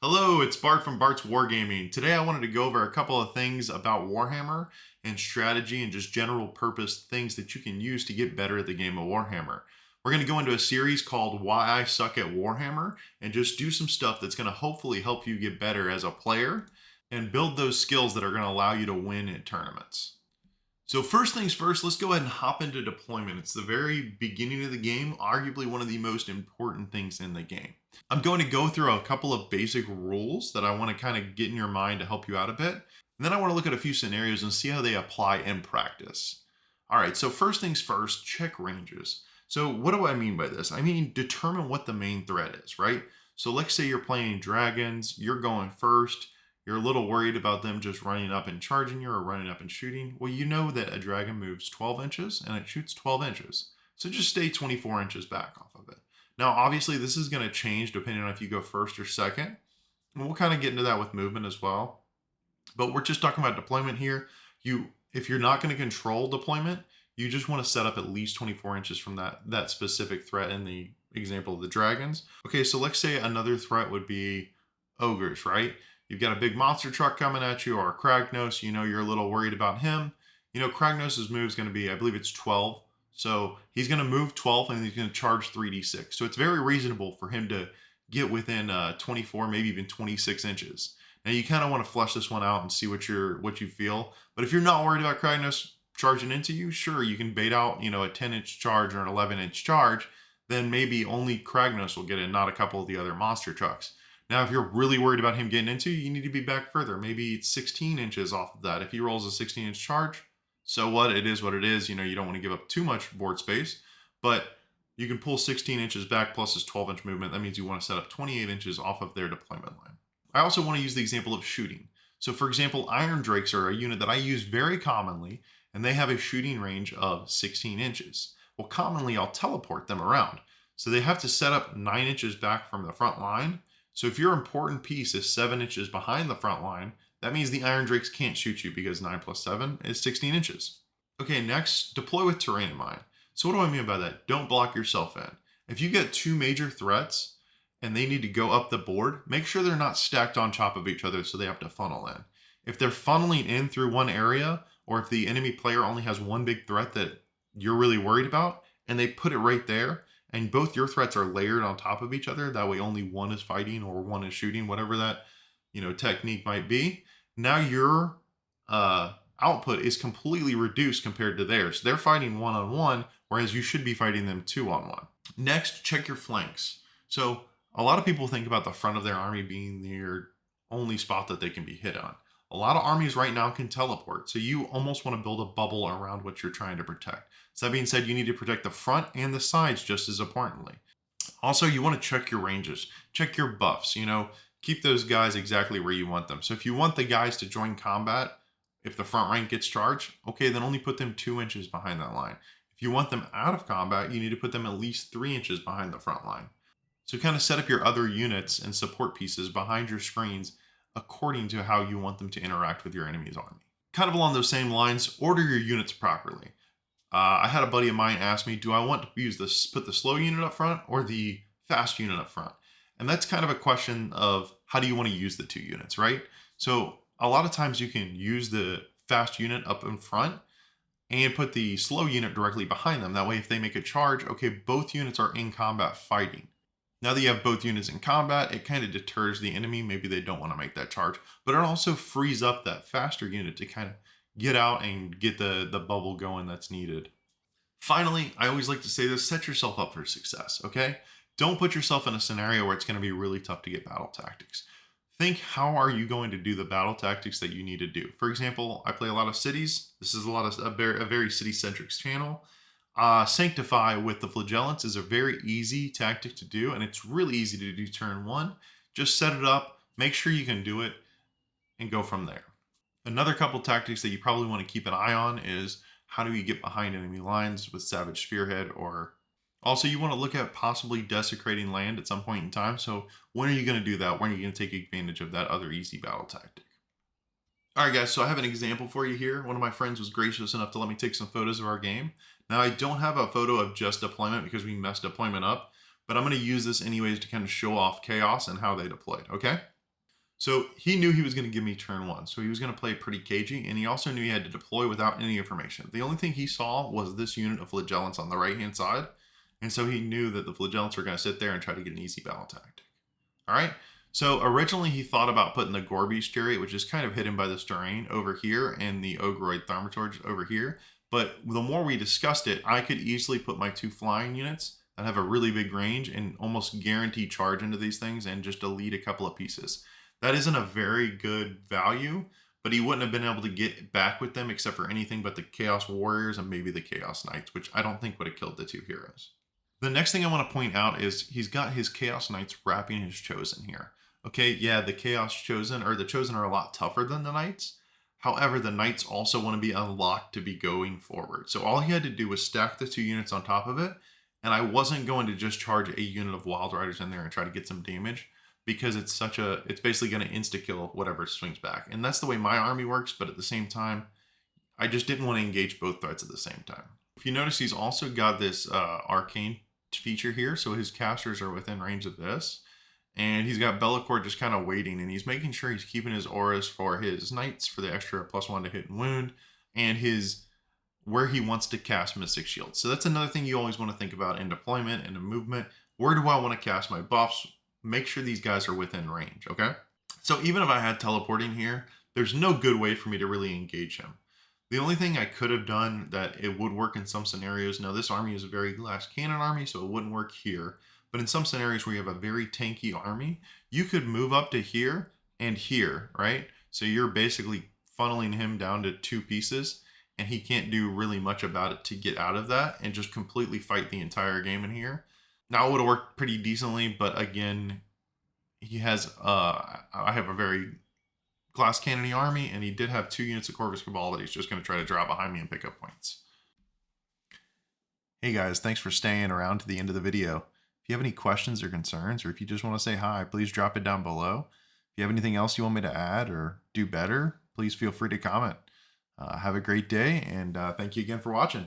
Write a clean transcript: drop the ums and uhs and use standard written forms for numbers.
Hello, it's Bart from Bart's Wargaming. Today I wanted to go over a couple of things about Warhammer and strategy and just general purpose things that you can use to get better at the game of Warhammer. We're going to go into a series called Why I Suck at Warhammer and just do some stuff that's going to hopefully help you get better as a player and build those skills that are going to allow you to win at tournaments. So first things first, let's go ahead and hop into deployment. It's the very beginning of the game, arguably one of the most important things in the game. I'm going to go through a couple of basic rules that I want to kind of get in your mind to help you out a bit. And then I want to look at a few scenarios and see how they apply in practice. All right, so first things first, check ranges. So what do I mean by this? I mean, determine what the main threat is, right? So let's say you're playing dragons, you're going first, you're a little worried about them just running up and charging you or running up and shooting. Well, you know that a dragon moves 12 inches and it shoots 12 inches. So just stay 24 inches back off of it. Now, obviously, this is going to change depending on if you go first or second. And we'll kind of get into that with movement as well. But we're just talking about deployment here. If you're not going to control deployment, you just want to set up at least 24 inches from that specific threat in the example of the dragons. Okay, so let's say another threat would be ogres, right? You've got a big monster truck coming at you, or a Kragnos, you're a little worried about him. Kragnos' move is going to be, I believe it's 12. So he's going to move 12 and he's going to charge 3d6. So it's very reasonable for him to get within 24, maybe even 26 inches. Now you kind of want to flesh this one out and see what you feel. But if you're not worried about Kragnos charging into you, sure, you can bait out, a 10-inch charge or an 11-inch charge. Then maybe only Kragnos will get it, not a couple of the other monster trucks. Now, if you're really worried about him getting into you need to be back further. Maybe it's 16 inches off of that. If he rolls a 16-inch charge, so what? It is what it is. You don't want to give up too much board space, but you can pull 16 inches back plus his 12-inch movement. That means you want to set up 28 inches off of their deployment line. I also want to use the example of shooting. So for example, Iron Drakes are a unit that I use very commonly, and they have a shooting range of 16 inches. Well, commonly I'll teleport them around. So they have to set up 9 inches back from the front line. So if your important piece is 7 inches behind the front line, that means the Iron Drakes can't shoot you because 9 plus 7 is 16 inches. Okay, next, deploy with terrain in mind. So what do I mean by that? Don't block yourself in. If you get two major threats and they need to go up the board, make sure they're not stacked on top of each other so they have to funnel in. If they're funneling in through one area, or if the enemy player only has one big threat that you're really worried about, and they put it right there, and both your threats are layered on top of each other, that way only one is fighting or one is shooting, whatever that technique might be. Now your output is completely reduced compared to theirs. They're fighting one-on-one, whereas you should be fighting them two-on-one. Next, check your flanks. So a lot of people think about the front of their army being their only spot that they can be hit on. A lot of armies right now can teleport, so you almost want to build a bubble around what you're trying to protect. So that being said, you need to protect the front and the sides just as importantly. Also, you want to check your ranges. Check your buffs, keep those guys exactly where you want them. So if you want the guys to join combat, if the front rank gets charged, okay, then only put them 2 inches behind that line. If you want them out of combat, you need to put them at least 3 inches behind the front line. So kind of set up your other units and support pieces behind your screens according to how you want them to interact with your enemy's army. Kind of along those same lines, order your units properly. I had a buddy of mine ask me, do I want to put the slow unit up front or the fast unit up front? And that's kind of a question of how do you want to use the two units, right? So a lot of times you can use the fast unit up in front and put the slow unit directly behind them. That way, if they make a charge, okay, both units are in combat fighting. Now that you have both units in combat, it kind of deters the enemy. Maybe they don't want to make that charge, but it also frees up that faster unit to kind of get out and get the bubble going that's needed. Finally, I always like to say this, set yourself up for success, okay? Don't put yourself in a scenario where it's going to be really tough to get battle tactics. Think, how are you going to do the battle tactics that you need to do? For example, I play a lot of cities. This is a very city-centric channel. Sanctify with the flagellants is a very easy tactic to do, and it's really easy to do turn one. Just set it up, make sure you can do it, and go from there. Another couple tactics that you probably want to keep an eye on is how do you get behind enemy lines with Savage Spearhead, or also you want to look at possibly desecrating land at some point in time. So when are you going to do that? When are you going to take advantage of that other easy battle tactic? All right, guys, so I have an example for you here. One of my friends was gracious enough to let me take some photos of our game. Now, I don't have a photo of just deployment because we messed deployment up, but I'm going to use this anyways to kind of show off chaos and how they deployed, okay? So he knew he was going to give me turn one. So he was going to play pretty cagey, and he also knew he had to deploy without any information. The only thing he saw was this unit of flagellants on the right-hand side. And so he knew that the flagellants were going to sit there and try to get an easy battle tactic. All right. So originally he thought about putting the Gorby's chariot, which is kind of hidden by this terrain, over here, and the Ogroid Thaumaturge over here. But the more we discussed it, I could easily put my 2 flying units that have a really big range and almost guarantee charge into these things and just delete a couple of pieces. That isn't a very good value, but he wouldn't have been able to get back with them except for anything but the Chaos Warriors and maybe the Chaos Knights, which I don't think would have killed the 2 heroes. The next thing I want to point out is he's got his Chaos Knights wrapping his Chosen here. Okay, yeah, the Chaos Chosen, or the Chosen, are a lot tougher than the Knights. However, the Knights also want to be unlocked to be going forward. So all he had to do was stack the 2 units on top of it, and I wasn't going to just charge a unit of Wild Riders in there and try to get some damage, because it's basically going to insta-kill whatever swings back. And that's the way my army works, but at the same time, I just didn't want to engage both threats at the same time. If you notice, he's also got this arcane feature here, so his casters are within range of this. And he's got Bellacore just kind of waiting, and he's making sure he's keeping his auras for his knights for the extra +1 to hit and wound, and where he wants to cast Mystic Shield. So that's another thing you always want to think about in deployment and in movement. Where do I want to cast my buffs? Make sure these guys are within range, okay? So even if I had teleporting here, there's no good way for me to really engage him. The only thing I could have done that it would work in some scenarios, now this army is a very glass cannon army, so it wouldn't work here. But in some scenarios where you have a very tanky army, you could move up to here and here, right? So you're basically funneling him down to 2 pieces, and he can't do really much about it to get out of that and just completely fight the entire game in here. Now, it would have worked pretty decently, but again, he has, I have a very glass cannony army, and he did have 2 units of Corvus Cabal that he's just going to try to drop behind me and pick up points. Hey guys, thanks for staying around to the end of the video. If you have any questions or concerns, or if you just want to say hi, please drop it down below. If you have anything else you want me to add or do better, please feel free to comment. Have a great day, and thank you again for watching.